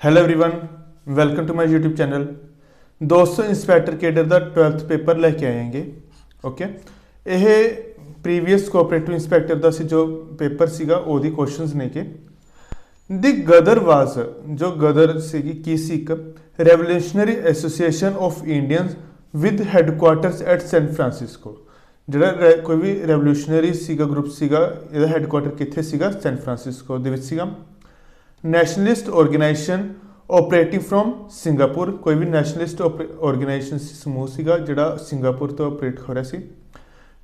Hello everyone, welcome to my YouTube channel. दोस्तों, inspector cadre ਦਾ 12th paper ਲੈ ਕੇ ਆਏਗੇ। ਓਕੇ, ਇਹ ਪ੍ਰੀਵੀਅਸ ਕੋਆਪਰੇਟਿਵ ਇੰਸਪੈਕਟਰ ਦਾ ਸੀ ਜੋ ਪੇਪਰ ਸੀਗਾ, ਉਹਦੀ ਕੁਐਸਚਨਸ ਨੇ ਕਿ ਦੀ ਗਦਰ ਵਾਸ, ਜੋ ਗਦਰ ਸੀਗੀ ਕੀ ਸੀ, ਇੱਕ revolutionary association of Indians with headquarters at San Francisco. ਜਿਹੜਾ ਕੋਈ ਵੀ ਰੈਵੋਲੂਸ਼ਨਰੀ ਸੀਗਾ ਗਰੁੱਪ ਸੀਗਾ, ਇਹਦਾ ਹੈੱਡਕੁਆਰਟਰ ਕਿੱਥੇ ਸੀਗਾ? ਸੈਨ ਫਰਾਂਸਿਸਕੋ ਦੇ ਵਿੱਚ ਸੀਗਾ। Nationalist organisation operating from Singapore, ਕੋਈ ਵੀ ਨੈਸ਼ਨਲਿਸਟ ਆਰਗੇਨਾਈਜੇਸ਼ਨ ਸਮੂਹ ਸੀਗਾ ਜਿਹੜਾ ਸਿੰਗਾਪੁਰ ਤੋਂ ਆਪਰੇਟ ਹੋ ਰਿਹਾ ਸੀ।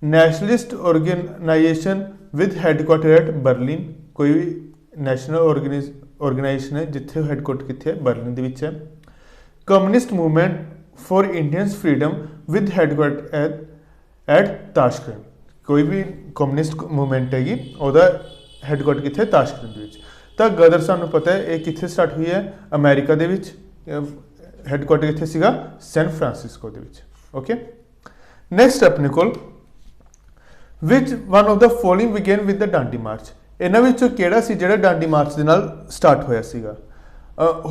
Nationalist organisation with headquarters at Berlin, ਕੋਈ ਵੀ ਨੈਸ਼ਨਲ ਆਰਗੇਨਾਈਜੇਸ਼ਨ ਹੈ ਜਿੱਥੇ ਹੈੱਡਕੁਆਰਟਰ ਕਿੱਥੇ ਹੈ? ਬਰਲਿਨ ਦੇ ਵਿੱਚ ਹੈ। Communist movement for Indians freedom with headquarters at Tashkent, ਕੋਈ ਵੀ ਕਮਿਊਨਿਸਟ ਮੂਵਮੈਂਟ ਹੈਗੀ ਉਹਦਾ ਹੈੱਡਕੁਆਰਟਰ ਕਿੱਥੇ? ਤਾਸ਼ਕੰਦ ਦੇ ਵਿੱਚ। ਤਾਂ ਗਦਰ ਸਾਨੂੰ ਪਤਾ ਹੈ ਇਹ ਕਿੱਥੇ ਸਟਾਰਟ ਹੋਈ ਹੈ? ਅਮਰੀਕਾ ਦੇ ਵਿੱਚ। ਹੈੱਡਕੁਆਰਟਰ ਕਿੱਥੇ ਸੀਗਾ? ਸੈਨ ਫਰਾਂਸਿਸਕੋ ਦੇ ਵਿੱਚ। ਓਕੇ, ਨੈਕਸਟ ਆਪਣੇ ਕੋਲ ਵਿਚ one of the following begin with the Dandi March. ਇਹਨਾਂ ਵਿੱਚੋਂ ਕਿਹੜਾ ਸੀ ਜਿਹੜਾ ਡਾਂਡੀ ਮਾਰਚ ਦੇ ਨਾਲ ਸਟਾਰਟ ਹੋਇਆ ਸੀਗਾ?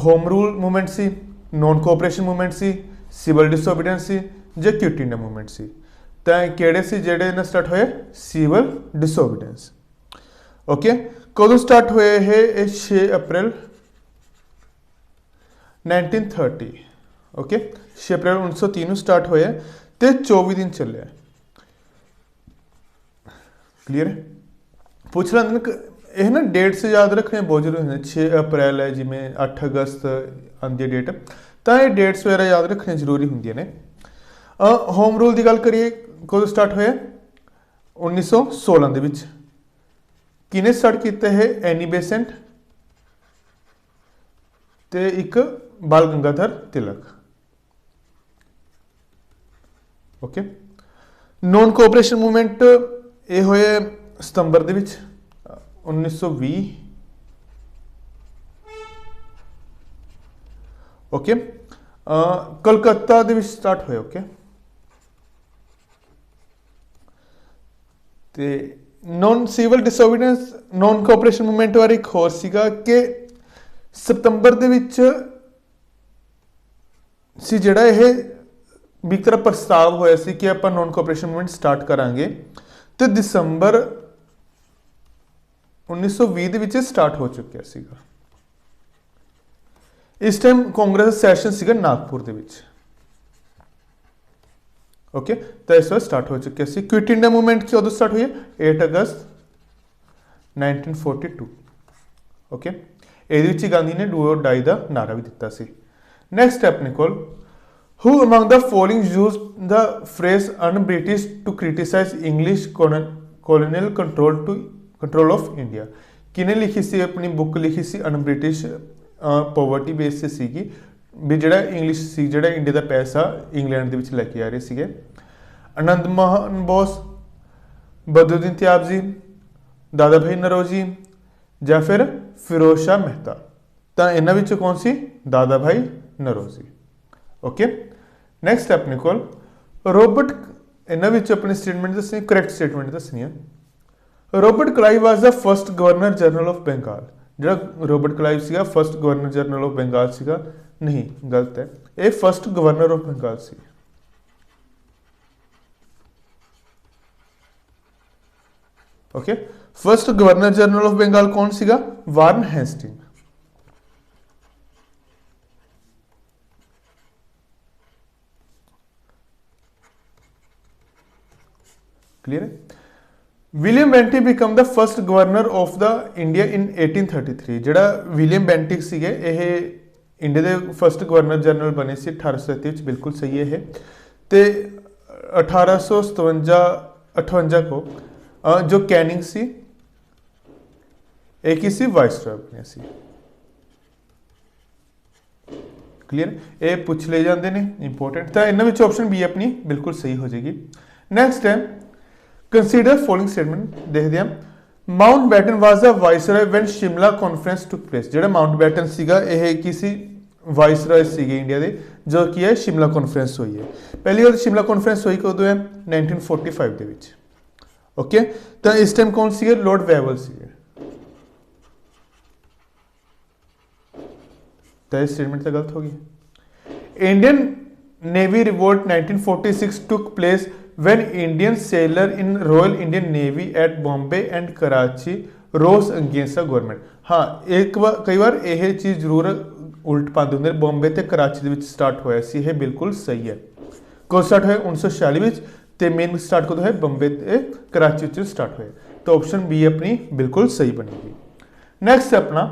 ਹੋਮ ਰੂਲ ਮੂਵਮੈਂਟ ਸੀ, ਨੋਨ ਕੋਆਪਰੇਸ਼ਨ ਮੂਵਮੈਂਟ ਸੀ, ਸਿਵਲ ਡਿਸਓਬੀਡੀਐਂਸ ਸੀ ਜਾਂ ਕਿਊਟ ਇੰਡੀਆ ਮੂਵਮੈਂਟ ਸੀ? ਤਾਂ ਕਿਹੜੇ ਸੀ ਜਿਹੜੇ ਨਾਲ ਸਟਾਰਟ ਹੋਏ? ਸਿਵਲ ਡਿਸਓਬੀਡੀਐਂਸ। ਓਕੇ, ਕਦੋਂ ਸਟਾਰਟ ਹੋਏ ਇਹ 6 ਅਪ੍ਰੈਲ 1930। ਓਕੇ, 6 ਅਪ੍ਰੈਲ 1930 ਨੂੰ ਸਟਾਰਟ ਹੋਇਆ ਤੇ 24 ਦਿਨ ਚੱਲਿਆ। ਕਲੀਅਰ ਹੈ? ਪੁੱਛ ਲੈਂਦੇ ਨੇ ਇਹ ਨਾ ਡੇਟਸ ਯਾਦ ਰੱਖਣੇ ਬਹੁਤ ਜ਼ਰੂਰੀ ਹੁੰਦੇ। 6 ਅਪ੍ਰੈਲ ਹੈ, ਜਿਵੇਂ 8 ਅਗਸਤ ਆਉਂਦੀ ਡੇਟ, ਤਾਂ ਇਹ ਡੇਟਸ ਵਗੈਰਾ ਯਾਦ ਰੱਖਣੀਆਂ ਜ਼ਰੂਰੀ ਹੁੰਦੀਆਂ ਨੇ। ਹੋਮ ਰੂਲ ਦੀ ਗੱਲ ਕਰੀਏ, ਕਦੋਂ ਸਟਾਰਟ ਹੋਇਆ? 1916 ਦੇ ਵਿੱਚ। ਕਿਹਨੇ ਸਟਾਰਟ ਕੀਤਾ ਹੈ? ਐਨੀ ਬੇਸੈਂਟ ਤੇ ਇੱਕ Bal Gangadhar Tilak. Okay, non cooperation movement ਇਹ ਹੋਏ ਸਤੰਬਰ ਦੇ ਵਿੱਚ 1920। ਓਕੇ, ਕਲਕੱਤਾ ਦੇ ਵਿੱਚ ਸਟਾਰਟ ਹੋਇਆ। ਓਕੇ, ਤੇ non civil disobedience non cooperation movement ਬਾਰੇ ਇੱਕ ਹੋਰ ਸੀਗਾ ਕਿ ਸਤੰਬਰ ਦੇ ਵਿੱਚ ਸੀ ਜਿਹੜਾ ਇਹ ਵੀ ਇੱਕ ਤਰ੍ਹਾਂ ਪ੍ਰਸਤਾਵ ਹੋਇਆ ਸੀ ਕਿ ਆਪਾਂ ਨੋਨ ਕੋਆਪਰੇਸ਼ਨ ਮੂਵਮੈਂਟ ਸਟਾਰਟ ਕਰਾਂਗੇ, ਤੇ ਦਸੰਬਰ 1920 ਦੇ ਵਿੱਚ ਸਟਾਰਟ ਹੋ ਚੁੱਕਿਆ ਸੀਗਾ। ਇਸ ਟਾਈਮ ਕਾਂਗਰਸ ਸੈਸ਼ਨ ਸੀਗਾ ਨਾਗਪੁਰ ਦੇ ਵਿੱਚ। ਓਕੇ, ਤਾਂ ਇਸ ਵਾਰ ਸਟਾਰਟ ਹੋ ਚੁੱਕਿਆ ਸੀ। ਕੁਇਟ ਇੰਡੀਆ ਮੂਵਮੈਂਟ ਕਦੋਂ ਸਟਾਰਟ ਹੋਈ ਹੈ? 8 ਅਗਸਤ 1942। ਓਕੇ, ਇਹਦੇ ਵਿੱਚ ਗਾਂਧੀ ਨੇ ਡੂ ਔਰ ਡਾਈ ਦਾ ਨਾਰਾ ਵੀ ਦਿੱਤਾ ਸੀ। ਨੈਕਸਟ ਆਪਣੇ ਕੋਲ who among the following used the phrase un British to criticise English colonial control of India. ਕਿਹਨੇ ਲਿਖੀ ਸੀ ਆਪਣੀ ਬੁੱਕ? ਲਿਖੀ ਸੀ ਅਨ ਬ੍ਰਿਟਿਸ਼, ਪੋਵਰਟੀ ਬੇਸ ਤੇ ਸੀਗੀ ਵੀ ਜਿਹੜਾ ਇੰਗਲਿਸ਼ ਸੀ, ਜਿਹੜਾ ਇੰਡੀਆ ਦਾ ਪੈਸਾ ਇੰਗਲੈਂਡ ਦੇ ਵਿੱਚ ਲੈ ਕੇ ਆ ਰਹੇ ਸੀਗੇ। ਆਨੰਦ ਮੋਹਨ ਬੋਸ, ਬਦਰੁਦੀਨ ਤਿਆਬਜੀ, ਦਾਦਾ ਭਾਈ ਨਰੋਜੀ ਜਾਂ ਫਿਰ ਫਿਰੋਜ਼ ਸ਼ਾਹ ਮਹਿਤਾ? ਤਾਂ ਇਹਨਾਂ ਵਿੱਚੋਂ ਕੌਣ ਸੀ? ਦਾਦਾ ਭਾਈ ਨਰੋਜੀ। ਓਕੇ, ਨੈਕਸਟ ਆਪਣੇ ਕੋਲ ਰੋਬਰਟ, ਇਹਨਾਂ ਵਿੱਚ ਆਪਣੀ ਸਟੇਟਮੈਂਟ ਦੱਸਣੀ, ਕਰੈਕਟ ਸਟੇਟਮੈਂਟ ਦੱਸਣੀ ਹੈ। Robert Clive was the first governor general of Bengal. ਜਿਹੜਾ ਰੋਬਰਟ ਕਲਾਈਵ ਸੀਗਾ first governor general of Bengal ਸੀਗਾ? ਨਹੀਂ, ਗਲਤ ਹੈ, ਇਹ ਫਸਟ ਗਵਰਨਰ ਆਫ ਬੰਗਾਲ ਸੀ। Okay, first governor general of Bengal ਕੌਣ ਸੀਗਾ? Warren Hasting. ਕਲੀਅਰ ਹੈ? William Bentinck become the first governor of the India in 1833। ਜਿਹੜਾ ਵਿਲੀਅਮ ਬੈਂਟਿਕ ਸੀਗੇ ਇਹ ਇੰਡੀਆ ਦੇ ਫਸਟ ਗਵਰਨਰ ਜਨਰਲ ਬਣੇ ਸੀ 1837 ਵਿੱਚ। ਬਿਲਕੁਲ ਸਹੀ ਹੈ ਇਹ। ਤੇ 1857-58 ਕੋ ਜੋ ਕੈਨਿੰਗ ਸੀ ਇਹ ਕੀ ਸੀ? ਵਾਇਸਰॉय ਬਣੇ ਸੀ। ਕਲੀਅਰ? ਇਹ ਪੁੱਛ ਲਏ ਜਾਂਦੇ ਨੇ, ਇੰਪੋਰਟੈਂਟ। ਤਾਂ ਇਹਨਾਂ ਵਿੱਚ ਆਪਸ਼ਨ ਬੀ ਆਪਣੀ ਬਿਲਕੁਲ ਸਹੀ ਹੋ ਜਾਏਗੀ। ਨੈਕਸਟ ਹੈ ਕੰਸੀਡਰ ਫੋਲੋਇੰਗ ਸਟੇਟਮੈਂਟ। ਦੇਖਦੇ ਹਾਂ। ਮਾਊਂਟ ਬੈਟਨ ਵਾਜ਼ ਦਾ ਵਾਇਸਰॉय ਵੈਨ ਸ਼ਿਮਲਾ ਕਾਨਫਰੰਸ ਟੁਕ ਪਲੇਸ। ਜਿਹੜਾ ਮਾਊਂਟ ਬੈਟਨ ਸੀਗਾ ਇਹ ਕੀ ਸੀ? ਵਾਇਸਰॉय ਸੀਗੇ ਇੰਡੀਆ ਦੇ, ਜੋ ਕੀ ਹੈ ਸ਼ਿਮਲਾ ਕਾਨਫਰੰਸ ਹੋਈ ਹੈ। ਪਹਿਲੀ ਵਾਰ ਸ਼ਿਮਲਾ ਕਾਨਫਰੰਸ ਹੋਈ ਕਦੋਂ ਹੈ? 1945 ਦੇ ਵਿੱਚ। ਓਕੇ, ਤਾਂ ਇਸ ਟਾਈਮ ਕੌਣ ਸੀਗੇ? ਲਾਰਡ ਵੈਵਲ ਸੀਗੇ। तो ये स्टेटमेंट तो गलत हो गई। Indian navy revolt 1946 took place when Indian sailor in royal Indian navy at Bombay and Karachi rose against the government. हाँ, एक बार कई बार यह चीज़ जरूर उल्ट पाते होंगे, बॉम्बे तो कराची के स्टार्ट होया सी, यह बिल्कुल सही है। कब स्टार्ट होया 1946 तो मेन स्टार्ट कदों है बॉम्बे ते कराची स्टार्ट होया, तो ऑप्शन बी अपनी बिल्कुल सही बनेगी। नेक्स्ट अपना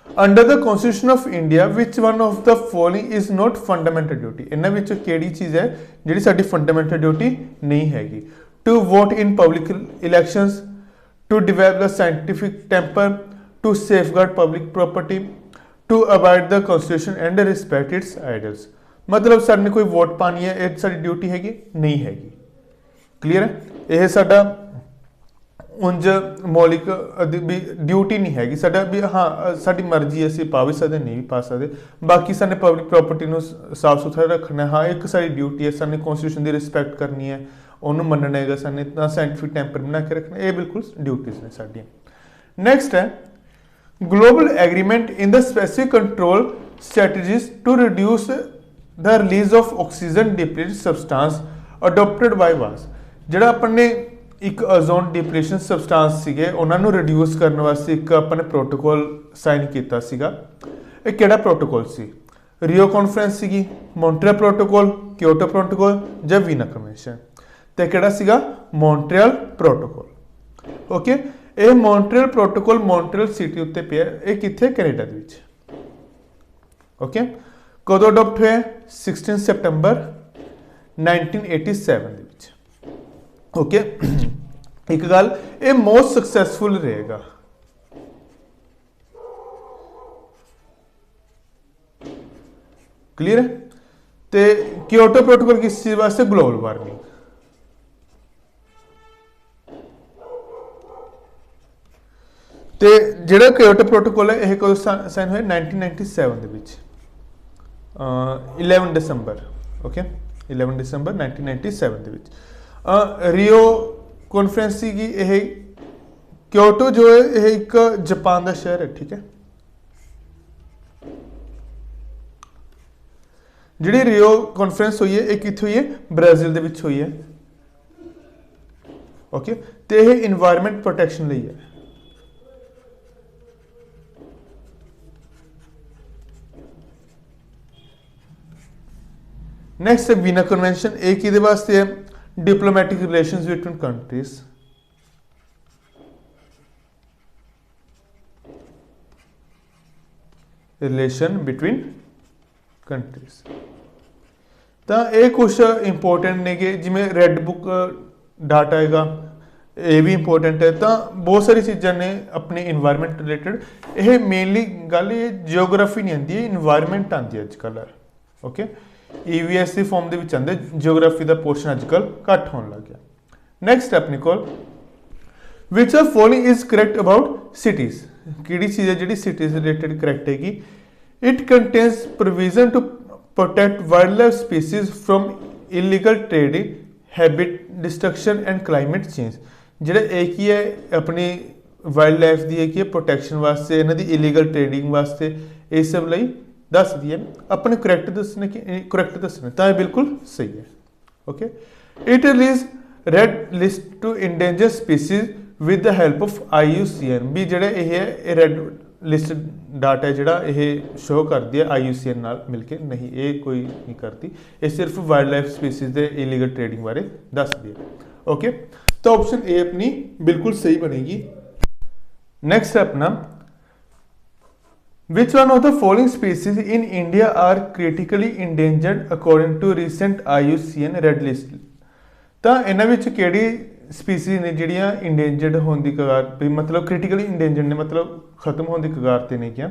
under the constitution of India which one of the following is not fundamental duty. इन्हां विचों किहड़ी चीज़ है जिहड़ी साडी फंडामेंटल ड्यूटी नहीं हैगी? To vote in public elections, to develop the scientific temper, to safeguard public property, to avoid the constitution and respect its ideals. मतलब sir ने कोई वोट पानी है, ये साडी ड्यूटी हैगी नहीं हैगी। क्लीयर है? यह साडा उंज मौलिक भी ड्यूटी नहीं हैगी साडा भी। हाँ, साडी मर्जी असीं पा भी सकदे नहीं भी पा सकदे। बाकी साने पब्लिक प्रॉपर्टी नूं साफ सुथरा रखना, हाँ एक साडी ड्यूटी है, साने कॉन्स्टिट्यूशन की रिस्पैक्ट करनी है, उन्होंने मनना है, साने साइंटिफिक टेंपर बना के रखना, ये बिल्कुल ड्यूटीज ने साडियां। नेक्स्ट है global agreement in the specific control strategies to reduce the release of oxygen depleted substance adopted by was. जिहड़ा अपने एक ओजोन डिप्लीशन सबसटेंस सीगे उन्होंने रिड्यूस करने वास्ते एक अपने प्रोटोकॉल साइन किया सीगा। ये किहड़ा प्रोटोकॉल सी? रियो कॉन्फ्रेंस सीगी, मॉन्ट्रियल प्रोटोकॉल, क्योटो प्रोटोकॉल या वीना कन्वेंशन? तो किहड़ा सीगा? Montreal protocol. ओके, ये मॉन्ट्रियल प्रोटोकॉल मॉन्ट्रियल सिटी उत्ते पिया, ये कित्थे? कैनेडा दे विच। ओके, कदों अडोप्ट होया? 16 सितंबर 1987 दे विच। ओके, एक गल ये मोस्ट सक्सैसफुल रहेगा। क्लियर है? तो क्योटो प्रोटोकॉल किस चीज वास्ते? Global warming. तो जिहड़ा क्योटो प्रोटोकॉल है यह कदों साइन होया? 1997 दे विच 11 दिसंबर। ओके, 11 दिसंबर 1997 दे विच। रियो कॉन्फ्रेंस की यह क्योटो जो है यह एक जापान का शहर है। ठीक है, जी रियो कॉन्फ्रेंस हुई है, एक कित्थे हुई है? ब्राजील दे विच हुई है। ओके, तो यह इन्वायरमेंट प्रोटैक्शन लई है। नेक्स्ट है वीना कन्वेंशन। एक किहदे वास्ते है? Diplomatic relations between countries. Relation between countries. तो ये कुछ इंपोर्टेंट ने कि जिमें रेड बुक डाटा आएगा, ये भी इंपोर्टेंट है। तो बहुत सारी चीज़ां ने अपने इन्वायरमेंट रिलेटेड, ये मेनली गल ये जियोग्राफी नहीं आती, इन्वायरमेंट आती है अजकल। ओके, EVS की फॉर्म के विच आंदे, जियोग्राफी का पोर्शन अजकल घट होने लग गया। नैक्सट अपने को which of following is correct about cities. किहड़ी चीज़ है जिहड़ी सिटीज रिलेटेड करेक्ट हैगी? It contains provision to protect wild life species from illegal trading, habitat destruction and climate change. जिहड़ा एक ही है अपनी वाइल्ड लाइफ की एक ही प्रोटैक्शन वास्ते, इन्हां दी इलीगल ट्रेडिंग वास्ते, इस सब लई दस दी है। अपने करैक्ट दसने कि करैक्ट दसने तो यह बिल्कुल सही है। Okay, it release red list to endanger species with the help of IUCN। भी जिहड़ा यह है रेड लिस्ट डाटा है जिहड़ा यह शो करती है IUCN नाल मिलके, नहीं ये कोई नहीं करती, ये सिर्फ वाइल्ड लाइफ स्पीसीज के इलीगल ट्रेडिंग बारे दसदी है। ओके, तो ऑप्शन ए अपनी बिल्कुल सही बनेगी। नेक्स्ट अपना Which one of the following species in India are critically endangered according to recent IUCN Red List? तो इन्हां विच किहड़ी स्पीसीज ने जिहड़ियां इंडेंजर्ड होने की कगार, मतलब क्रिटिकली इंडेंजर्ड ने, मतलब खत्म होने की कगार ते ने क्या?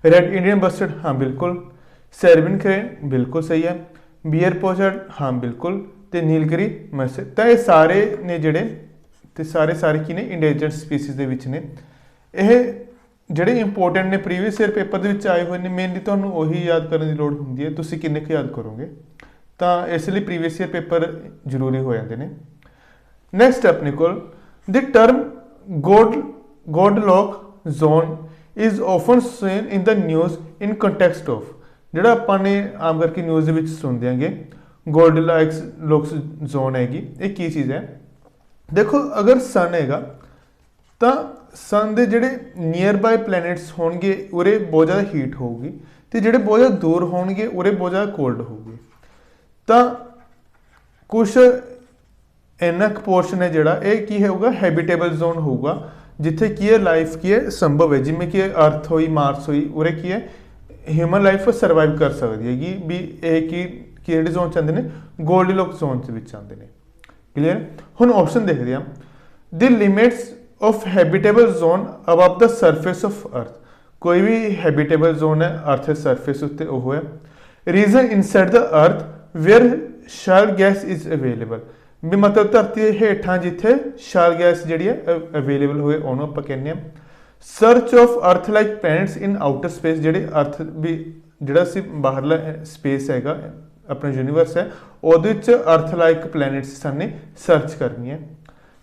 रेड इंडियन बस्टर्ड, हाँ बिल्कुल। सैरबिन क्रेन बिल्कुल सही है। बियर पोचर्ड, हाँ बिल्कुल। तो नीलगिरी मस्जिद, तो ये सारे ने जिहड़े ते सारे की ने इंडेंजर्ड स्पीसीज दे विच ने। यह ਜਿਹੜੇ इंपोर्टेंट ने प्रीवियस ईयर पेपर ਦੇ ਵਿੱਚ ਆਏ ਹੋਏ ਨੇ, ਮੇਨਲੀ ਤੁਹਾਨੂੰ ਉਹੀ ਯਾਦ ਕਰਨ ਦੀ ਲੋੜ ਹੁੰਦੀ ਹੈ, ਤੁਸੀਂ ਕਿੰਨੇ ਕੁ ਯਾਦ ਕਰੋਗੇ, ਤਾਂ ਇਸ ਲਈ प्रीवियस ईयर पेपर ਜ਼ਰੂਰੀ ਹੋ ਜਾਂਦੇ ਨੇ। ਨੈਕਸਟ ਆਪਣੇ ਕੋਲ the term Goldilocks zone is often seen in the news in context of, ਜਿਹੜਾ ਆਪਾਂ ਨੇ ਆਮ ਕਰਕੇ ਨਿਊਜ਼ ਦੇ ਵਿੱਚ ਸੁਣਦੇ ਆਂਗੇ ਗੋਲਡਿਲੈਕਸ ਲੁਕਸ ਜ਼ੋਨ ਹੈਗੀ, ਇਹ ਕੀ ਚੀਜ਼ ਹੈ? ਦੇਖੋ ਅਗਰ ਸਨ ਹੈਗਾ ਤਾਂ ਸਨ ਦੇ ਜਿਹੜੇ ਨੀਅਰ ਬਾਏ ਪਲੈਨਟਸ ਹੋਣਗੇ ਉਰੇ ਬਹੁਤ ਜ਼ਿਆਦਾ ਹੀਟ ਹੋਊਗੀ, ਤੇ ਜਿਹੜੇ ਬਹੁਤ ਜ਼ਿਆਦਾ ਦੂਰ ਹੋਣਗੇ ਉਰੇ ਬਹੁਤ ਜ਼ਿਆਦਾ ਕੋਲਡ ਹੋਊਗੀ। ਤਾਂ ਕੁਛ ਇੰਨਾ ਕੁ ਪੋਰਸ਼ਨ ਹੈ ਜਿਹੜਾ ਇਹ ਕੀ ਹੋਊਗਾ, ਹੈਬਿਟੇਬਲ ਜ਼ੋਨ ਹੋਊਗਾ, ਜਿੱਥੇ ਕੀ ਹੈ ਲਾਈਫ ਕੀ ਹੈ ਸੰਭਵ ਹੈ, ਜਿਵੇਂ ਕਿ ਅਰਥ ਹੋਈ, ਮਾਰਸ ਹੋਈ, ਉਰੇ ਕੀ ਹੈ ਹਿਊਮਨ ਲਾਈਫ ਸਰਵਾਈਵ ਕਰ ਸਕਦੀ ਹੈਗੀ ਵੀ। ਇਹ ਕੀ ਕਿਹੜੇ ਜ਼ੋਨ 'ਚ ਆਉਂਦੇ ਨੇ? ਗੋਲਡੀਲੌਕਸ ਜ਼ੋਨ ਦੇ ਵਿੱਚ ਆਉਂਦੇ ਨੇ। ਕਲੀਅਰ? ਹੁਣ ਆਪਸ਼ਨ ਦੇਖਦੇ ਹਾਂ। ਦੀ limits of habitable zone above the surface of earth, कोई भी हैबिटेबल जोन है अर्थ के सरफेस उत्ते वो है। Region inside the earth where shale gas is available, भी मतलब धरती हेठां जिथे शैल गैस जिहड़ी है अवेलेबल होए उहनूं आपां कहने आ। Search of earth like planets in outer space, जिहड़े अर्थ भी जिहड़ा सी बाहरला स्पेस हैगा अपना यूनीवर्स है ਉਹਦੇ ਵਿੱਚ अर्थ लाइक प्लैनेट्स साने सर्च करनी है।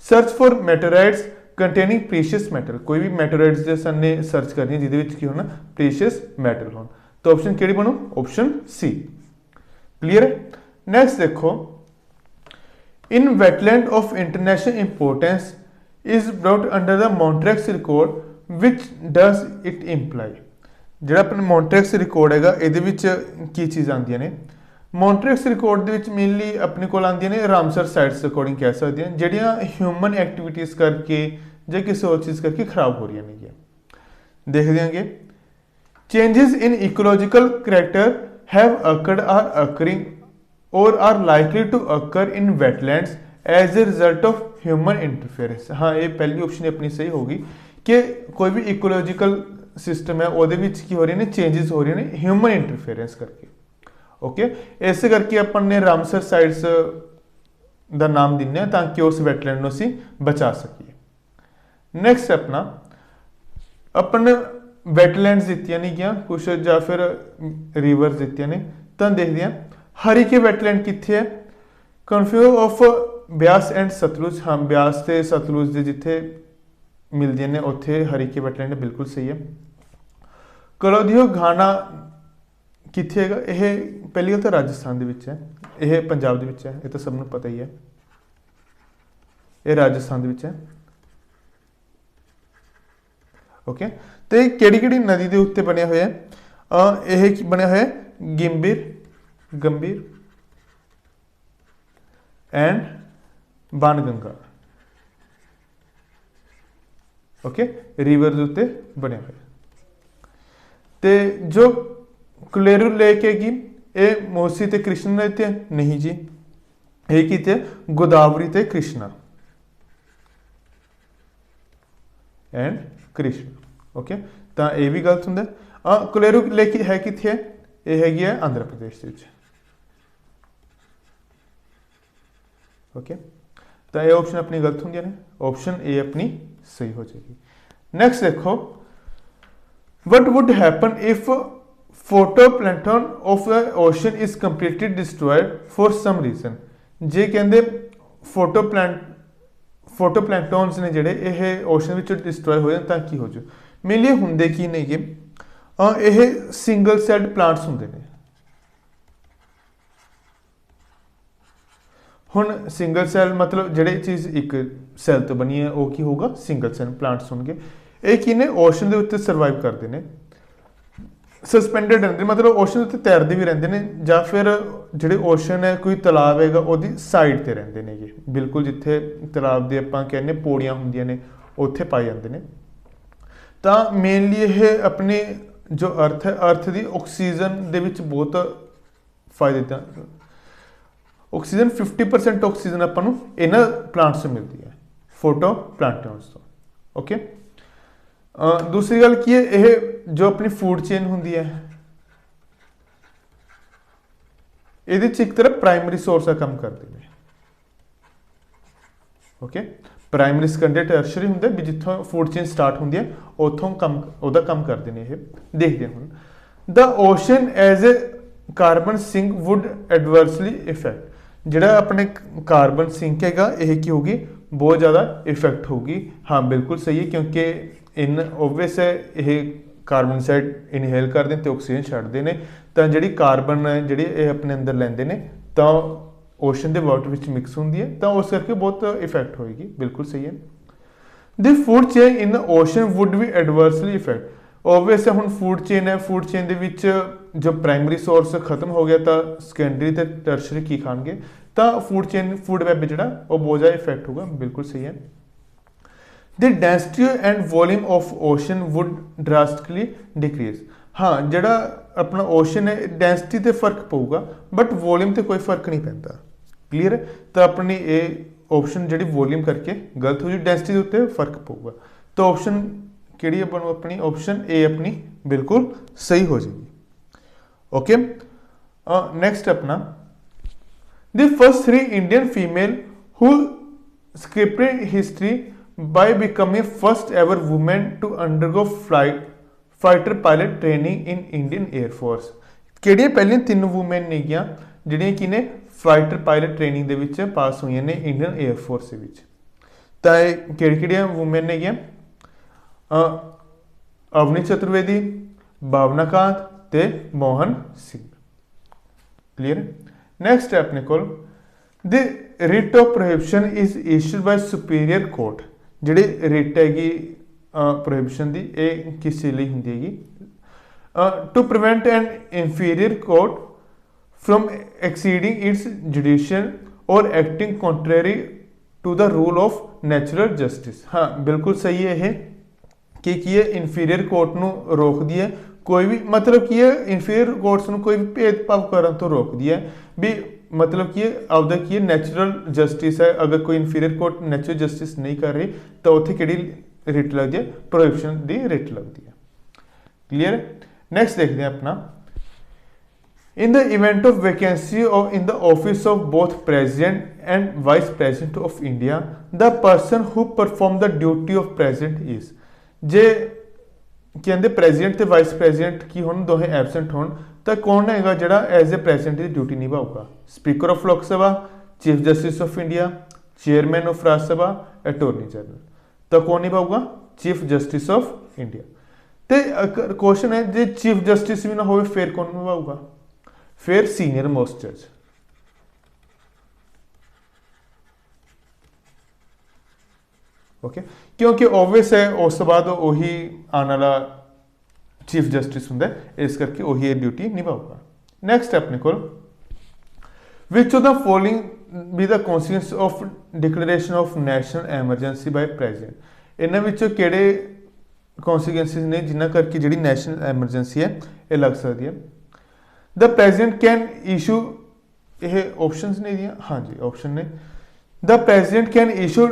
Search for meteorites containing precious metal, कोई भी मैटेराइड्स ਦੇ ਸਾਨੇ सर्च करनी है ਜਿਹਦੇ ਵਿੱਚ ਕੀ ਹੋਣਾ प्रीशियस मैटल होना। तो ऑप्शन ਕਿਹੜੀ ਬਣੂ? Option C. क्लियर है? नेक्स्ट देखो, in wetland of international importance is brought under the Montreux record which does it imply, ਜਿਹੜਾ ਆਪਣਾ ਮੌਂਟਰੈਕਸ ਰਿਕਾਰਡ ਹੈਗਾ ਇਹਦੇ ਵਿੱਚ ਕੀ ਚੀਜ਼ ਆਉਂਦੀਆਂ ਨੇ? ਮੌਂਟਰੈਕਸ ਰਿਕਾਰਡ ਦੇ ਵਿੱਚ ਮੇਨਲੀ ਆਪਣੇ ਕੋਲ ਆਉਂਦੀਆਂ ਨੇ ਰਾਮਸਰ ਸਾਈਟਸ ਅਕੋਰਡਿੰਗ ਕਹਿ ਸਕਦੇ ਹਾਂ, ਜਿਹੜੀਆਂ ਹਿਊਮਨ ਐਕਟੀਵਿਟੀਜ਼ ਕਰਕੇ ਜਾਂ ਕਿਸੇ ਹੋਰ ਚੀਜ਼ ਕਰਕੇ ਖਰਾਬ ਹੋ ਰਹੀਆਂ ਨੇਗੀਆਂ। ਦੇਖਦੇ ਹਾਂਗੇ changes in ecological character have occurred are occurring or are likely to occur in wetlands as a result of human interference. हाँ, ये पहली ऑप्शन अपनी सही होगी कि कोई भी इकोलॉजिकल सिस्टम है ਉਹਦੇ ਵਿੱਚ ਕੀ ਹੋ ਰਹੇ ਨੇ ਚੇਂजेस ਹੋ ਰਹੇ ਨੇ ਹਿਊਮਨ ਇੰਟਰਫੇरेंस ਕਰਕੇ। ओके, इस करके अपन ने रामसर साइट्स ਦਾ ਨਾਮ ਦਿੰਨੇ ਤਾਂ ਕਿ ਉਸ ਵੈਟਲੈਂਡ ਨੂੰ ਅਸੀਂ ਬਚਾ ਸਕੀਏ। ਨੈਕਸਟ ਆਪਣਾ अपन ਵੈਟਲੈਂਡਸ ਦਿੱਤੀਆਂ ਨੇ ਗਿਆ ਕੁਝ ਜਾਂ ਫਿਰ ਰਿਵਰਸ ਦਿੱਤੀਆਂ ਨੇ, ਤਾਂ ਦੇਖਦੇ ਹਾਂ ਹਰੀਕੇ ਵੈਟਲੈਂਡ ਕਿੱਥੇ ਹੈ? Confuse of Beas and Sutlej. ਹਾਂ, ਬਿਆਸ ਤੇ ਸਤਲੁਜ ਦੇ ਜਿੱਥੇ ਮਿਲਦੀਆਂ ਨੇ ਉੱਥੇ ਹਰੀਕੇ ਵੈਟਲੈਂਡ ਬਿਲਕੁਲ ਸਹੀ ਹੈ। ਕਲੋਦੀਓ ਘਾਨਾ ਕਿੱਥੇ ਹੈਗਾ? ਇਹ ਪਹਿਲੀ ਗੱਲ ਤਾਂ ਰਾਜਸਥਾਨ ਦੇ ਵਿੱਚ ਹੈ, ਇਹ ਪੰਜਾਬ ਦੇ ਵਿੱਚ ਹੈ, ਇਹ ਤਾਂ ਸਭ ਨੂੰ ਪਤਾ ਹੀ ਹੈ, ਇਹ ਰਾਜਸਥਾਨ ਦੇ ਵਿੱਚ ਹੈ। ਓਕੇ, ਤੇ ਕਿਹੜੀ ਕਿਹੜੀ ਨਦੀ ਦੇ ਉੱਤੇ ਬਣਿਆ ਹੋਇਆ ਹੈ? ਇਹ ਕੀ ਬਣਿਆ ਹੋਇਆ? ਗੰਭੀਰ ਐਂਡ ਬਾਣਗੰਗਾ। ਓਕੇ, ਰਿਵਰ ਦੇ ਉੱਤੇ ਬਣਿਆ ਹੋਇਆ। ਤੇ ਜੋ ਕੁਲੇਰੂ ਲੇਕ ਹੈਗੀ ਇਹ ਮੋਸੀ ਤੇ ਕ੍ਰਿਸ਼ਨਾ ਤੇ ਨਹੀਂ ਜੀ, ਇਹ ਕਿਤੇ ਗੋਦਾਵਰੀ ਤੇ ਕ੍ਰਿਸ਼ਨਾ ਐਂਡ ਕ੍ਰਿਸ਼ਨਾ। ਓਕੇ, ਤਾਂ ਇਹ ਵੀ ਗਲਤ ਹੁੰਦਾ। ਕੁਲੇਰੂ ਲੇਕ ਹੈ ਕਿੱਥੇ ਹੈ? ਇਹ ਹੈਗੀ ਹੈ ਆਂਧਰਾ ਪ੍ਰਦੇਸ਼ ਦੇ ਵਿੱਚ। ਓਕੇ, ਤਾਂ ਇਹ ਆਪਸ਼ਨ ਆਪਣੀ ਗਲਤ ਹੁੰਦੀਆਂ ਨੇ, ਆਪਸ਼ਨ ਏ ਆਪਣੀ ਸਹੀ ਹੋ ਜਾਏਗੀ। ਨੈਕਸਟ ਦੇਖੋ, what would happen if phytoplankton of the ocean is completely destroyed for some reason? ਜੇ ਕਹਿੰਦੇ ਫੋਟੋਪਲੈਂਕਟਨਸ ਨੇ ਜਿਹੜੇ ਇਹ ਓਸ਼ਨ ਵਿੱਚ ਡਿਸਟਰੋਏ ਹੋ ਜਾਣ ਤਾਂ ਕੀ ਹੋ ਜੂ? ਮੇਨਲੀ ਹੁੰਦੇ ਕੀ ਨੇਗੇ? ਇਹ ਸਿੰਗਲ ਸੈਲਡ ਪਲਾਂਟਸ ਹੁੰਦੇ ਨੇ। ਹੁਣ ਸਿੰਗਲ ਸੈਲ ਮਤਲਬ ਜਿਹੜੀ ਚੀਜ਼ ਇੱਕ ਸੈਲ ਤੋਂ ਬਣੀ ਹੈ ਉਹ ਕੀ ਹੋਊਗਾ? ਸਿੰਗਲ ਸੈਲ ਪਲਾਂਟਸ ਹੋਣਗੇ। ਇਹ ਕੀ ਨੇ? ਓਸ਼ਨ ਦੇ ਉੱਤੇ ਸਰਵਾਈਵ ਕਰਦੇ ਨੇ, ਸਸਪੈਂਡਡ ਰਹਿੰਦੇ, ਮਤਲਬ ਓਸ਼ਨ ਦੇ ਉੱਤੇ ਤੈਰਦੇ ਵੀ ਰਹਿੰਦੇ ਨੇ, ਜਾਂ ਫਿਰ ਜਿਹੜੇ ਓਸ਼ਨ ਹੈ ਕੋਈ ਤਲਾਬ ਹੈਗਾ ਉਹਦੀ ਸਾਈਡ ਤੇ ਰਹਿੰਦੇ ਨੇਗੇ, ਬਿਲਕੁਲ ਜਿੱਥੇ ਤਲਾਬ ਦੇ ਆਪਾਂ ਕਹਿੰਦੇ ਪੌੜੀਆਂ ਹੁੰਦੀਆਂ ਨੇ ਉੱਥੇ ਪਾਏ ਜਾਂਦੇ ਨੇ। ਤਾਂ ਮੇਨਲੀ ਇਹ ਆਪਣੇ ਜੋ ਅਰਥ ਹੈ, ਅਰਥ ਦੀ ਆਕਸੀਜਨ ਦੇ ਵਿੱਚ ਬਹੁਤ ਫਾਇਦੇ ਦਾ ਆਕਸੀਜਨ 50% ਆਕਸੀਜਨ ਆਪਾਂ ਨੂੰ ਇਹਨਾਂ ਪਲਾਂਟਸ ਤੋਂ ਮਿਲਦੀ ਹੈ, ਫੋਟੋ ਪਲਾਂਟਨਸ ਤੋਂ। ਓਕੇ, दूसरी गल की है ये जो अपनी फूड चेन होंगी है ये एक तरह प्राइमरी सोर्स का काम करते हैं। ओके, प्राइमरी सेकेंडरी टर्शरी होंगे भी जितों फूड चेन स्टार्ट होंगी है उतों काम उहदा काम करते हैं। ये देखते हैं हुण the ocean as a carbon sink would adversely affect, जिहड़ा अपने कार्बन सिंक हैगा यह की होगी बहुत ज़्यादा इफेक्ट होगी। हाँ, बिल्कुल सही है, क्योंकि इन ओबवियस है ये कार्बन डाइऑक्साइड इनहेल करते हैं तो ऑक्सीजन छड्डते हैं, तो जी कार्बन है जी अपने अंदर लेंदे ने तो ओशन के वाटर विच मिक्स होंदी है, तो उस करके बहुत इफेक्ट होएगी। बिल्कुल सही है। The food chain in the ocean would be adversely effect. Obvious है, हुण फूड चेन है, फूड चेन दे विच जो प्राइमरी सोर्स खत्म हो गया तो सैकेंडरी ते टर्शरी की खाएंगे, तो फूड चेन फूड वैब जिहड़ा वो बहुत ज़्यादा इफेक्ट होगा। बिल्कुल सही है। The density and volume of ocean would drastically decrease. हाँ, जिहड़ा अपना ओशन है डेंसिटी ते फर्क पऊगा बट वॉल्यूम ते कोई फर्क नहीं पैंदा। क्लीयर है। तो अपनी ये ऑप्शन जी वॉल्यूम करके गलत हो जी, डेंसिटी के उत्ते फर्क पऊगा। तो ऑप्शन किहड़ी बनू अपनी ऑप्शन ए अपनी बिल्कुल सही हो जाएगी। ओके, नेक्स्ट अपना the first 3 Indian female who scripted history by becoming first ever woman to undergo fighter pilot training in Indian Air Force। ਕਿਹੜੀਆਂ ਪਹਿਲੀਆਂ 3 ਵੂਮਨ ਨੇਗੀਆਂ ਜਿਹੜੀਆਂ ਕਿ ਨੇ ਫਾਈਟਰ ਪਾਇਲਟ ਟ੍ਰੇਨਿੰਗ ਦੇ ਵਿੱਚ ਪਾਸ ਹੋਈਆਂ ਨੇ ਇੰਡੀਅਨ 에ਅਰ ਫੋਰਸ ਦੇ ਵਿੱਚ। ਤਾਂ ਇਹ ਕਿਹੜੀਆਂ ਵੂਮਨ ਨੇਗੀਆਂ? ਅਵਨੀ ਚਤੁਰਵੇਦੀ, ਭਾਵਨਾ ਕਾਂਤ ਤੇ ਮੋਹਨ ਸਿੰਘ। ਕਲੀਅਰ। ਨੈਕਸਟ ਹੈ ਆਪਣੇ ਕੋਲ the writ of prohibition is issued by superior court. ਜਿਹੜੀ ਰਿਟ ਹੈਗੀ ਪ੍ਰੋਹਿਬਿਸ਼ਨ ਦੀ ਇਹ ਕਿਸ ਲਈ ਹੁੰਦੀ ਹੈਗੀ? To prevent an inferior court from exceeding its judicial or acting contrary to the rule of natural justice। हाँ बिल्कुल सही है ये कि ये इनफीरियर कोर्ट ਨੂੰ ਰੋਕਦੀ ਹੈ कोई भी, मतलब कि इनफीरियर कोर्ट्स ਨੂੰ कोई भी भेदभाव ਕਰਨ ਤੋਂ ਰੋਕਦੀ ਹੈ भी, मतलब कि ਆਪਦਾ ਕੀ ਹੈ ਨੈਚੁਰਲ ਜਸਟਿਸ ਹੈ। अगर कोई इनफीरियर कोर्ट ਨੈਚੁਰਲ ਜਸਟਿਸ नहीं कर रही तो ਉੱਥੇ ਕਿਹੜੀ ਰਿਟ ਲੱਗਦੀ ਹੈ? ਪ੍ਰੋਹਿਬਿਸ਼ਨ ਦੀ ਰਿਟ ਲੱਗਦੀ ਹੈ। क्लियर। नेक्स्ट देखते हैं अपना in the event of vacancy or in the office of both president and vice president of India, the person who perform the duty of president is। जे कहते प्रेजिडेंट ते vice president की होन दोहे absent होन तो कौन है जिहड़ा एज ए प्रेजिडेंट की ड्यूटी निभाऊगा? Speaker of Lok Sabha, chief justice of India, chairman of Rajya Sabha, attorney general. तो कौन निभाऊगा? Chief justice of India. तो क्वेश्चन है जे चीफ जस्टिस भी ना हो फिर कौन निभाऊगा? फिर सीनियर मोस्ट जज। ओके, क्योंकि ओबवियस है उस तो बाद वही आने वाला चीफ जस्टिस होंगे, इस करके वही ये ड्यूटी निभाऊगा। नेक्स्ट अपने को which of the following be the consequence of declaration of national emergency by president. इन्हां विचों किहड़े कॉन्सिक्वेंसिस ने जिन्हां करके जिहड़ी नेशनल एमरजेंसी है ये लग सकती है? द प्रेजिडेंट कैन इशू, ये ऑप्शंस ने दिया, हाँ जी ऑप्शन ने। The president can issue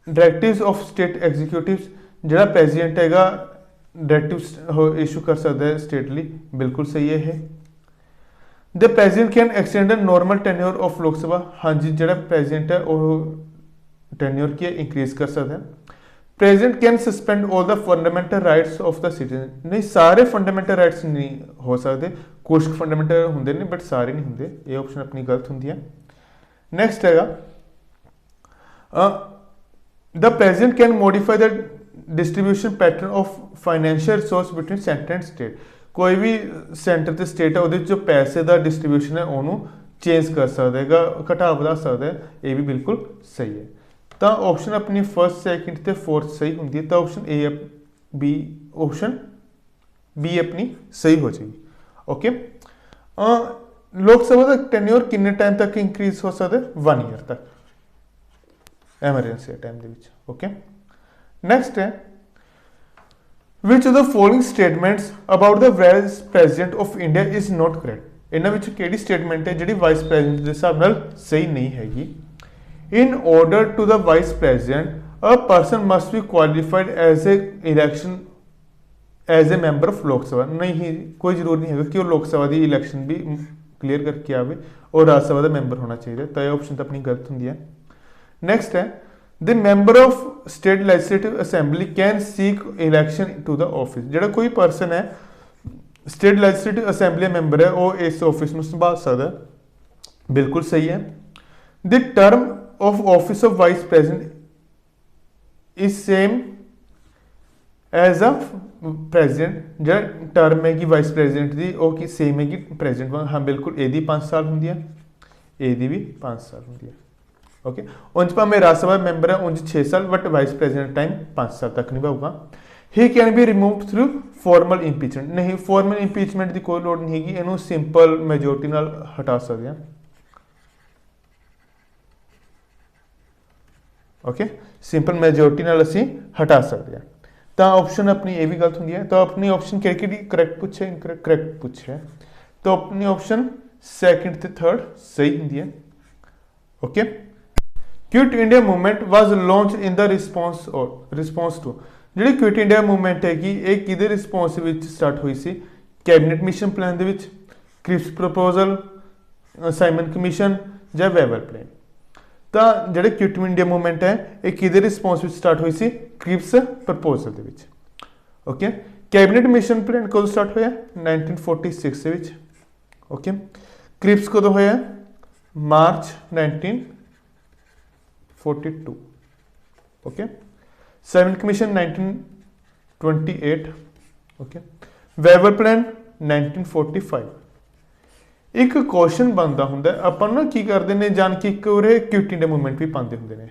directives of state executives. जिहड़ा प्रेजिडेंट हैगा डायरेक्टिव्स इशू कर सकता है स्टेटली। बिल्कुल सही है ये। The president can extend the normal tenure of Lok सभा। हाँ जी, जिहड़ा प्रेजिडेंट है वो टेन्योर की इंक्रीज कर सकता है। President can suspend all the fundamental rights of the citizen. नहीं, सारे फंडामेंटल राइट्स नहीं हो सकते, कुछ फंडामेंटल होंगे ने बट सारे नहीं होंगे। ये ऑप्शन अपनी गलत होंगी है। नेक्स्ट हैगा the president can modify the distribution pattern of financial resource between centre and state. कोई भी सेंटर ते स्टेट है वो जो पैसे का डिस्ट्रीब्यूशन है उन्होंने चेंज कर सकता है, घटा बढ़ा सकता है। ये भी बिल्कुल सही है। तो ऑप्शन अपनी फर्स्ट सैकेंड ते फोर्थ सही होंगी है। तो option A B, option B अपनी सही हो जाएगी। ओके, लोकसभा का टेन्योर किन्ने टाइम तक इंक्रीज हो सकता है? 1 ईयर तक एमरजेंसी टाइम के विच। ओके, नेक्स्ट है विच of the following statements about the vice president of India is not correct. इन्हां विच किहड़ी स्टेटमेंट है जिहड़ी वाइस प्रेजिडेंट के हिसाब नाल सही नहीं हैगी? In order to the vice president, a person must be qualified as a election as a member of लोक सभा। नहीं, कोई जरूर नहीं है कि वो लोक सभा की इलेक्शन भी क्लियर करके आवे और राज्य सभा का मैंबर होना चाहिए। तो यह ऑप्शन तो अपनी गलत होंगी है। नेक्स्ट है the member of state legislative assembly can seek election to the office. जो कोई परसन है स्टेट लेजिस्लेटिव असेंबली मैंबर है वो इस ऑफिस में संभाल सकता है। बिल्कुल सही है। The term of office of vice president is same as a president जो टर्म हैगी वाइस प्रेजिडेंट की वो की सेम हैगी प्रेजिडेंट वांग हाँ बिल्कुल ये 5 साल होंगी है ये भी 5 साल होंगी है ओके उंज भावें राज्य सभा मैंबर है उंज 6 साल बट वाइस प्रेजिडेंट टाइम 5 साल तक निभाऊगा he can be remove through formal impeachment नहीं फॉर्मल इंपीचमेंट की कोई लोड़ नहीं हैगी इनू सिंपल मेजोरिटी नाल हटा सकते हैं ओके सिंपल मेजोरिटी नाल असीं हटा सकते हैं तो ऑप्शन अपनी ये भी गलत होंगी है तो अपनी ऑप्शन कि करैक्ट पूछे इनकरैक्ट करैक्ट पूछे तो अपनी ऑप्शन सैकेंड ते थर्ड सही होंगी है okay quit India movement was launched in the response to G quit India movement है कि एक किहदे रिस्पॉन्स स्टार्ट हुई सी कैबिनेट मिशन प्लान दे विच क्रिप्स प्रपोजल साइमन कमीशन या वेवर प्लान तो जो क्विट इंडिया मूवमेंट है ये किहदे रिस्पॉन्स स्टार्ट हुई सी क्रिप्स प्रपोजल दे विच ओके कैबिनेट मिशन प्लान कदों स्टार्ट होया 1946 दे विच ओके क्रिप्स कदों होया March 1942 okay Simon commission 1928 okay Wavell plan 1945 एक क्वेश्चन बनता होंगे अपन ना की करते हैं जान के एक उरे क्विट इंडिया मूवमेंट भी पाते होंगे ने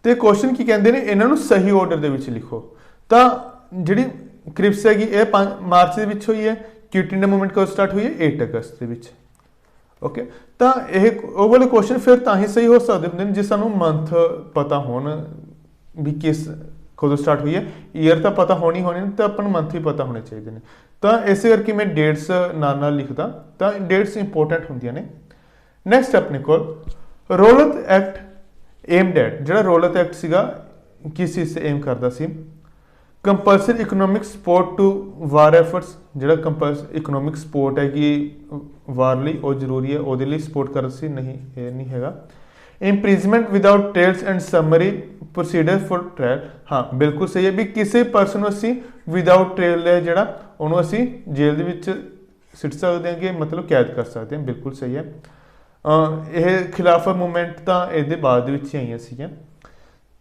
तो क्वेश्चन की कहते हैं इन्हों सही ऑर्डर दे विच लिखो तो जी क्रिप्स हैगी ये मार्च दे विच हुई है क्विट इंडिया मूवमेंट कब स्टार्ट हुई है 8 अगस्त दे विच ओके तो यह वो वाले क्वेश्चन फिर तां ही सही हो सकते होंगे जे सानू मंथ पता होन भी किस कदों स्टार्ट हुई है ईयर तो पता होनी तो अपन मंथ भी पता होने चाहिए ने तो इस करके मैं डेट्स नाल लिखदा तो डेट्स इंपोर्टेंट होंदियां ने नैक्सट अपने को रोलत एक्ट एम्ड एट जो रोलत एक्ट सीगा किस चीज़ से एम करता सी compulsory economic support to war efforts जो कंपलसरी इकोनॉमिक सपोर्ट है कि वार लई वो जरूरी है वो सपोर्ट कर सी नहीं ये नहीं हैगा imprisonment without trials and summary procedure for trial हाँ बिल्कुल सही है भी किसी परसन असी विदाउट ट्रायल है जोड़ा उन्होंने असी जेल के सिट सकते हैं कि मतलब कैद कर सकते हैं बिल्कुल सही है यह खिलाफ मूवमेंट तो ये बाद ही आई सी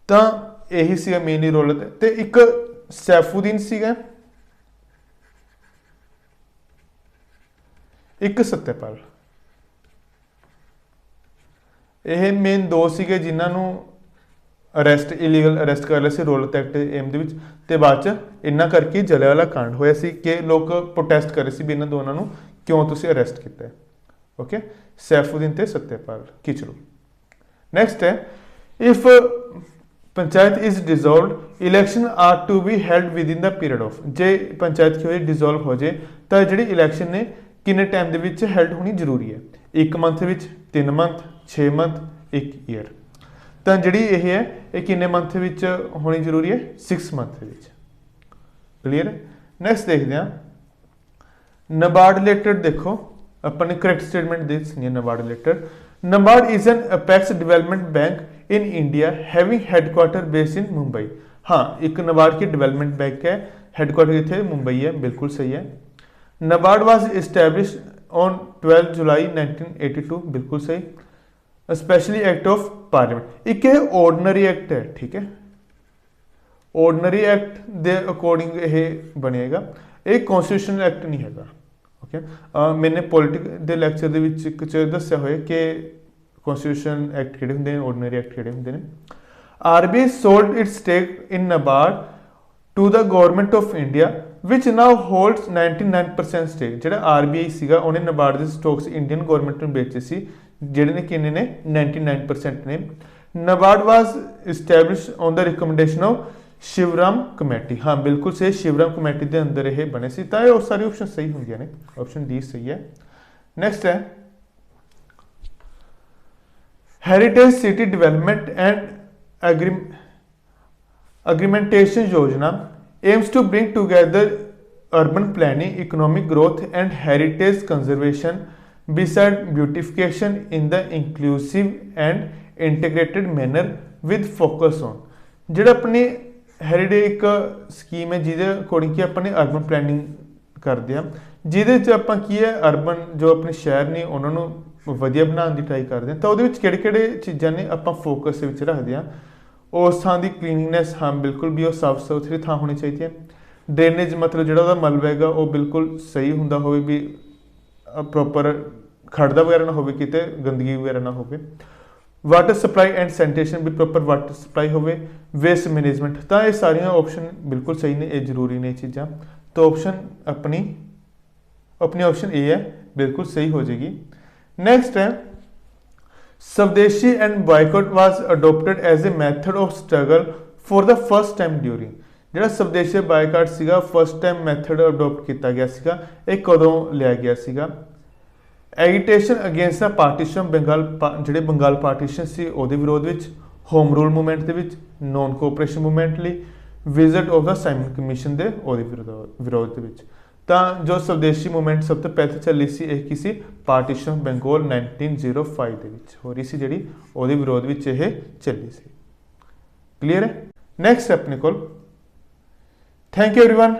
तो यही सी मेनली रोल तो एक सैफुद्दीन सीगा एक सत्यपाल यह मेन दो सीगे जिन्होंने अरैसट इलीगल अरैसट कर लिया सी रोलत एक्ट एम के बाद च इन्ना करके जलियांवाला कांड होया सी कि लोग प्रोटेस्ट कर रहे सी भी इन्होंने दोनों को क्यों तुसी अरैसट किया ओके सैफुद्दीन ते सत्यपाल खिचड़ू नैक्सट है if panchayat is dissolve election are to be held within the period of जे पंचायत की वजह डिजोल्व हो जाए तो जी इलैक्शन ने किन्ने टाइम के हैल्ड होनी जरूरी है 1 मंथ 3 मंथ 6 मंथ 1 ईयर तो जी ये है ये किन्ने मंथ होनी जरूरी है 6 मंथ क्लीयर है नैक्सट देखते हैं नबार्ड रिलेटेड देखो अपने करैक्ट स्टेटमेंट दे सी NABARD related NABARD is an apex development bank in India having headquarter based in Mumbai हाँ एक नबार्ड की डेवलपमेंट बैंक है हेडक्वार्टर इतने मुंबई है बिल्कुल सही है नबार्ड वाज इस्टेब्लिश ऑन 12 जुलाई 1982 बिल्कुल सही स्पेशली एक्ट ऑफ पार्लियामेंट एक है ऑर्डनरी एक्ट है ठीक है ऑर्डनरी एक्ट दे अकॉर्डिंग ये बनेगा एक कॉन्स्टिट्यूशनल एक्ट नहीं है ओके मैंने पॉलिटिक दे लैक्चर दस्या होया कि कॉन्स्टिट्यूशन एक्ट किहड़े हुंदे ने ऑर्डनरी एक्ट किहड़े हुंदे ने RBI sold its stake in NABARD to the government of India which now holds 99% stake जो आरबीआई सीगा उन्हें नबार्ड के स्टॉक्स इंडियन गवर्नमेंट में बेचे सी जिहड़े ने किन्ने ने 99% ने NABARD was establish on the recommendation of Sivaraman committee हाँ बिल्कुल सही शिवराम कमेटी के अंदर यह बने सी तां ये सारे ऑप्शन सही होंगे ने ऑप्शन डी सही है नैक्सट है हेरिटेज सिटी डेवलपमेंट एंड एग्रीमेंटेशन योजना aims to bring together urban planning, economic growth and heritage conservation beside beautification in the inclusive and integrated manner with focus on ਜਿਹੜਾ अपनी हेरिटेज एक स्कीम है जिहदे according कि अपने अर्बन प्लैनिंग करते हैं जिहदे च आपां की है अर्बन जो अपने शहर ने उन्होंने ਵਧੀਆ ਬਣਾਉਣ ਦੀ ਟਰਾਈ ਕਰਦੇ ਹਾਂ। ਤਾਂ ਉਹਦੇ ਵਿੱਚ ਕਿਹੜੇ ਚੀਜ਼ਾਂ ਨੇ ਆਪਾਂ ਫੋਕਸ ਦੇ ਵਿੱਚ ਰੱਖਦੇ ਹਾਂ। ਉਸ ਥਾਂ ਦੀ ਕਲੀਨਿੰਗਨੈਸ, ਹਾਂ ਬਿਲਕੁਲ ਵੀ ਉਹ ਸਾਫ਼ ਸੁਥਰੀ ਥਾਂ ਹੋਣੀ ਚਾਹੀਦੀ ਹੈ। ਡਰੇਨੇਜ ਮਤਲਬ ਜਿਹੜਾ ਉਹਦਾ ਮਲਬਾ ਹੈਗਾ ਉਹ ਬਿਲਕੁਲ ਸਹੀ ਹੁੰਦਾ ਹੋਵੇ, ਵੀ ਪ੍ਰੋਪਰ ਖੜਦਾ ਵਗੈਰਾ ਨਾ ਹੋਵੇ, ਕਿਤੇ ਗੰਦਗੀ ਵਗੈਰਾ ਨਾ ਹੋਵੇ। ਵਾਟਰ ਸਪਲਾਈ ਐਂਡ ਸੈਨੀਟੇਸ਼ਨ ਵੀ ਪ੍ਰੋਪਰ ਵਾਟਰ ਸਪਲਾਈ ਹੋਵੇ। ਵੇਸਟ ਮੈਨੇਜਮੈਂਟ, ਤਾਂ ਇਹ ਸਾਰੀਆਂ ਆਪਸ਼ਨ ਬਿਲਕੁਲ ਸਹੀ ਨੇ, ਇਹ ਜ਼ਰੂਰੀ ਨੇ ਚੀਜ਼ਾਂ। ਤਾਂ ਆਪਸ਼ਨ ਆਪਣੀ ਆਪਸ਼ਨ ए है, बिल्कुल सही हो जाएगी। नेक्स्ट है swadeshi and boycott was adopted as a method of struggle for the first time during. ਜਿਹੜਾ स्वदेशी बायकॉट ਸੀਗਾ फर्स्ट टाइम मैथड अडोप्ट ਕੀਤਾ ਗਿਆ ਸੀਗਾ, ਇਹ ਕਦੋਂ ਲਿਆ ਗਿਆ ਸੀਗਾ? ਐਗੀਟੇਸ਼ਨ ਅਗੇਂਸਟ ਦਾ ਪਾਰਟੀਸ਼ਨ ਬੰਗਾਲ, ਜਿਹੜੇ ਬੰਗਾਲ ਪਾਰਟੀਸ਼ਨ ਸੀ ਉਹਦੇ ਵਿਰੋਧ ਵਿੱਚ, ਹੋਮ ਰੂਲ ਮੂਵਮੈਂਟ ਦੇ ਵਿੱਚ, ਨੌਨ ਕੋਆਪਰੇਸ਼ਨ ਮੂਵਮੈਂਟ ਲਈ, visit of the Simon commission ਦੇ ਉਹਦੇ ਵਿਰੋਧ ਦੇ ਵਿੱਚ। ਤਾਂ ਜੋ स्वदेशी मूवमेंट सब तो पहले ਚੱਲੀ ਸੀ, ਇਹ ਕੀ ਸੀ? ਪਾਰਟੀਸ਼ਨ ਬੰਗਾਲ 1905 ਦੇ ਵਿੱਚ ਹੋ ਰਹੀ ਸੀ, ਜਿਹੜੀ ਉਹਦੇ ਵਿਰੋਧ ਵਿੱਚ ਇਹ ਚੱਲੀ ਸੀ। ਕਲੀਅਰ ਹੈ? ਨੈਕਸਟ ਆਪਣੇ ਕੋਲ। Thank you everyone.